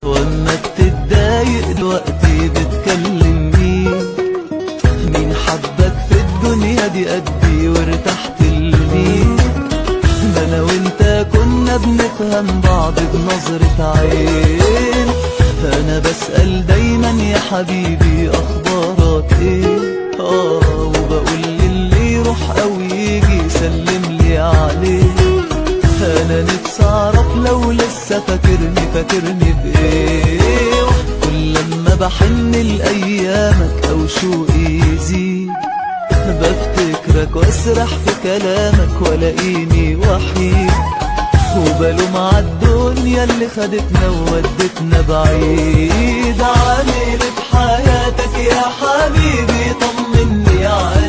واما بتتضايق دلوقتي بتكلم مين حبك في الدنيا دي قدي وارتحت لمين؟ ده انا وانت كنا بنفهم بعض بنظرة عين. انا بسأل دايما يا حبيبي اخبارك ايه؟ وبقول للي يروح او يجي سلم لي عليه. انا نفسي اعرف لو لسه فاكرني بايه. كل لما بحن لايامك او شوقي يزيد بفتكرك واسرح في كلامك والاقيني وحيد، وبلوم عالدنيا اللي خدتنا وودتنا بعيد. عامل في حياتك يا حبيبي طمني عليك.